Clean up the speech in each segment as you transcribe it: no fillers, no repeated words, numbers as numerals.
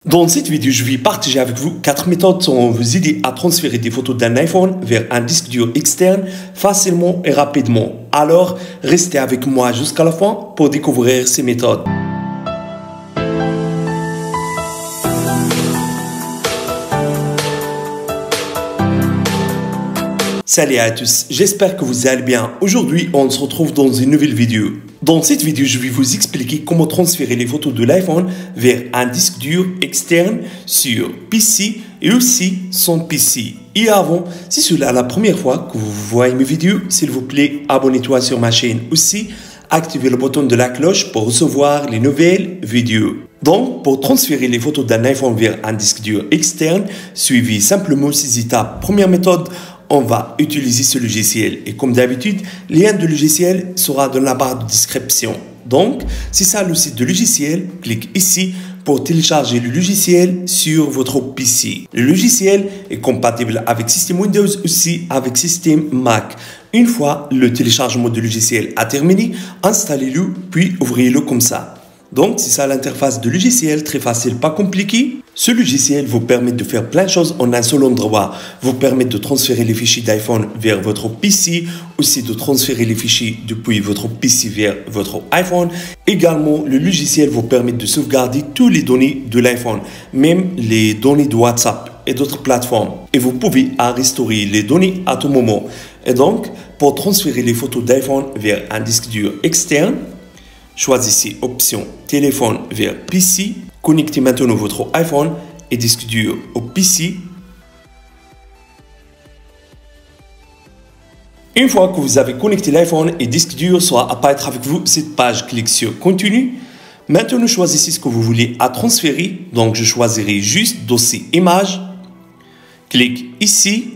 Dans cette vidéo, je vais partager avec vous 4 méthodes qui vont vous aider à transférer des photos d'un iPhone vers un disque dur externe facilement et rapidement. Alors, restez avec moi jusqu'à la fin pour découvrir ces méthodes. Salut à tous, j'espère que vous allez bien. Aujourd'hui, on se retrouve dans une nouvelle vidéo. Dans cette vidéo, je vais vous expliquer comment transférer les photos de l'iPhone vers un disque dur externe sur PC et aussi son PC. Et avant, si c'est la première fois que vous voyez mes vidéos, s'il vous plaît, abonnez-toi sur ma chaîne aussi. Activez le bouton de la cloche pour recevoir les nouvelles vidéos. Donc, pour transférer les photos d'un iPhone vers un disque dur externe, suivez simplement ces étapes. Première méthode, on va utiliser ce logiciel. Et comme d'habitude, le lien de logiciel sera dans la barre de description. Donc, c'est ça le site de logiciel. Cliquez ici pour télécharger le logiciel sur votre PC. Le logiciel est compatible avec système Windows, aussi avec système Mac. Une fois le téléchargement du logiciel a terminé, installez-le puis ouvrez-le comme ça. Donc, c'est ça l'interface de logiciel, très facile, pas compliqué. Ce logiciel vous permet de faire plein de choses en un seul endroit. Vous permet de transférer les fichiers d'iPhone vers votre PC, aussi de transférer les fichiers depuis votre PC vers votre iPhone. Également, le logiciel vous permet de sauvegarder toutes les données de l'iPhone, même les données de WhatsApp et d'autres plateformes. Et vous pouvez restaurer les données à tout moment. Et donc, pour transférer les photos d'iPhone vers un disque dur externe, choisissez option téléphone vers PC. Connectez maintenant votre iPhone et disque dur au PC. Une fois que vous avez connecté l'iPhone et disque dur sera apparaître avec vous cette page. Cliquez sur Continue. Maintenant, choisissez ce que vous voulez transférer. Donc, je choisirai juste dossier image. Clique ici.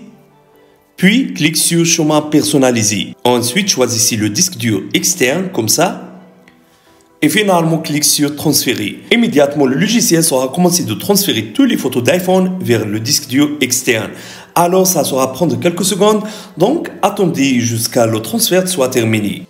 Puis, clique sur chemin personnalisé. Ensuite, choisissez le disque dur externe comme ça. Et finalement, clique sur transférer. Immédiatement, le logiciel sera commencé de transférer toutes les photos d'iPhone vers le disque dur externe. Alors, ça sera prendre quelques secondes. Donc, attendez jusqu'à le transfert soit terminé.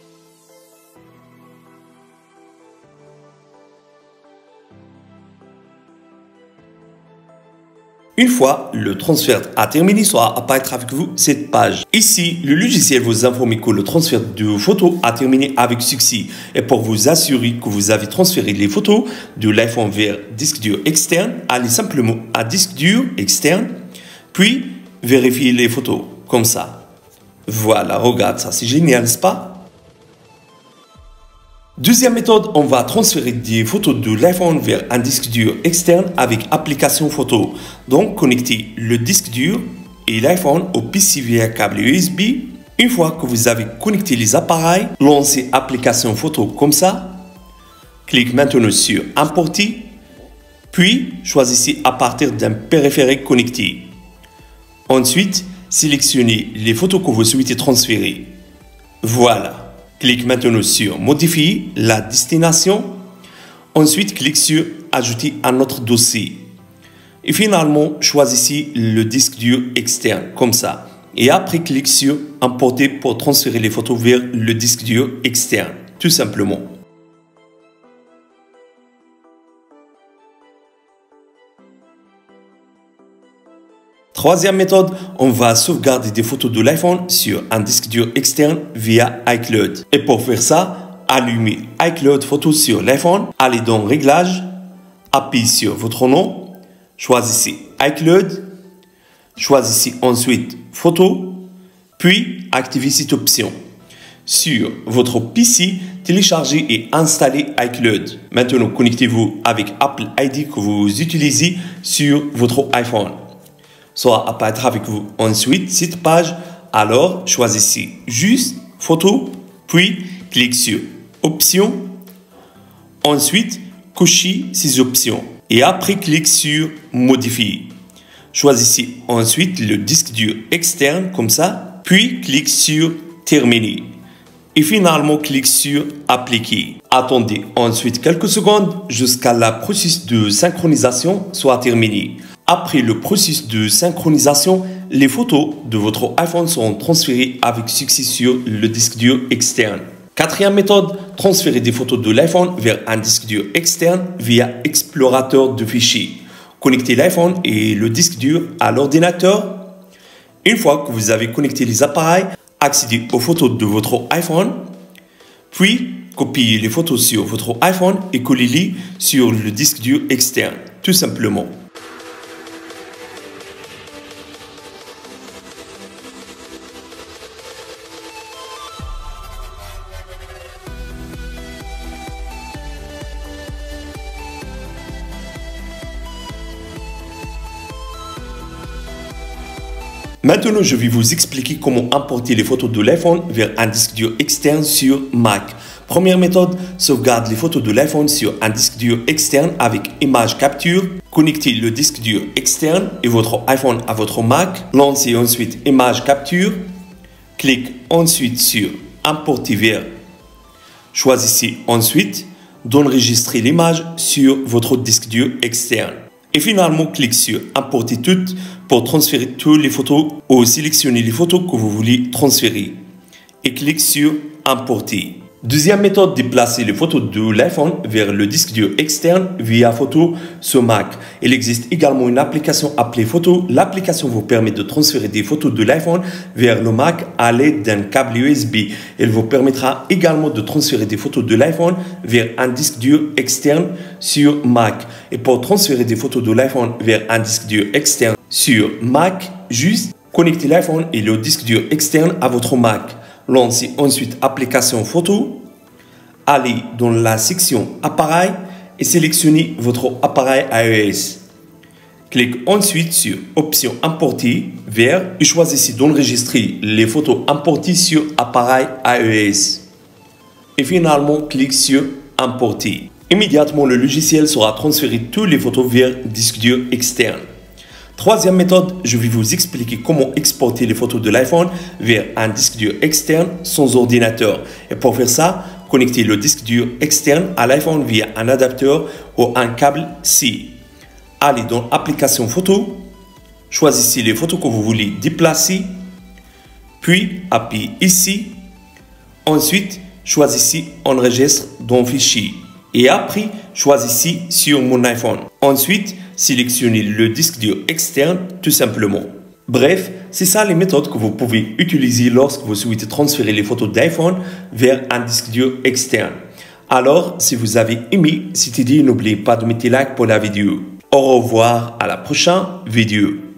Une fois le transfert a terminé, sera apparaître avec vous cette page. Ici, le logiciel vous informe que le transfert de photos a terminé avec succès. Et pour vous assurer que vous avez transféré les photos de l'iPhone vers disque dur externe, allez simplement à disque dur externe, puis vérifiez les photos comme ça. Voilà, regarde ça, c'est génial, n'est-ce pas? Deuxième méthode, on va transférer des photos de l'iPhone vers un disque dur externe avec application photo. Donc, connectez le disque dur et l'iPhone au PC via câble USB. Une fois que vous avez connecté les appareils, lancez application photo comme ça. Cliquez maintenant sur Importer. Puis, choisissez à partir d'un périphérique connecté. Ensuite, sélectionnez les photos que vous souhaitez transférer. Voilà. Cliquez maintenant sur Modifier la destination. Ensuite, cliquez sur Ajouter un autre dossier. Et finalement, choisissez le disque dur externe, comme ça. Et après, cliquez sur Importer pour transférer les photos vers le disque dur externe, tout simplement. Troisième méthode, on va sauvegarder des photos de l'iPhone sur un disque dur externe via iCloud. Et pour faire ça, allumez iCloud Photos sur l'iPhone, allez dans Réglages, appuyez sur votre nom, choisissez iCloud, choisissez ensuite Photos, puis activez cette option. Sur votre PC, téléchargez et installez iCloud. Maintenant, connectez-vous avec Apple ID que vous utilisez sur votre iPhone. Sera apparaître avec vous ensuite cette page. Alors, choisissez juste Photo, puis cliquez sur Options. Ensuite, cochez ces options. Et après, cliquez sur Modifier. Choisissez ensuite le disque dur externe comme ça. Puis, cliquez sur Terminer. Et finalement, cliquez sur Appliquer. Attendez ensuite quelques secondes jusqu'à la processus de synchronisation soit terminé. Après le processus de synchronisation, les photos de votre iPhone seront transférées avec succès sur le disque dur externe. Quatrième méthode, transférer des photos de l'iPhone vers un disque dur externe via explorateur de fichiers. Connectez l'iPhone et le disque dur à l'ordinateur. Une fois que vous avez connecté les appareils, accédez aux photos de votre iPhone. Puis, copiez les photos sur votre iPhone et collez-les sur le disque dur externe, tout simplement. Maintenant, je vais vous expliquer comment importer les photos de l'iPhone vers un disque dur externe sur Mac. Première méthode, sauvegarde les photos de l'iPhone sur un disque dur externe avec image capture. Connectez le disque dur externe et votre iPhone à votre Mac. Lancez ensuite image capture. Cliquez ensuite sur importer vers. Choisissez ensuite d'enregistrer l'image sur votre disque dur externe. Et finalement, cliquez sur importer toutes pour transférer toutes les photos ou sélectionner les photos que vous voulez transférer. Et cliquez sur importer. Deuxième méthode, déplacer les photos de l'iPhone vers le disque dur externe via photo sur Mac. Il existe également une application appelée Photo. L'application vous permet de transférer des photos de l'iPhone vers le Mac à l'aide d'un câble USB. Elle vous permettra également de transférer des photos de l'iPhone vers un disque dur externe sur Mac. Et pour transférer des photos de l'iPhone vers un disque dur externe sur Mac, juste connectez l'iPhone et le disque dur externe à votre Mac. Lancez ensuite application photo, allez dans la section appareil et sélectionnez votre appareil iOS. Cliquez ensuite sur option importer vers et choisissez d'enregistrer les photos importées sur appareil iOS. Et finalement, cliquez sur importer. Immédiatement, le logiciel sera transféré toutes les photos vers disque dur externe. Troisième méthode, je vais vous expliquer comment exporter les photos de l'iPhone vers un disque dur externe sans ordinateur. Et pour faire ça, connectez le disque dur externe à l'iPhone via un adapteur ou un câble C. Allez dans l'application photo, choisissez les photos que vous voulez déplacer, puis appuyez ici. Ensuite, choisissez enregistre dans fichier. Et après, choisissez sur mon iPhone. Ensuite, sélectionnez le disque dur externe tout simplement. Bref, c'est ça les méthodes que vous pouvez utiliser lorsque vous souhaitez transférer les photos d'iPhone vers un disque dur externe. Alors, si vous avez aimé cette idée, n'oubliez pas de mettre like pour la vidéo. Au revoir à la prochaine vidéo.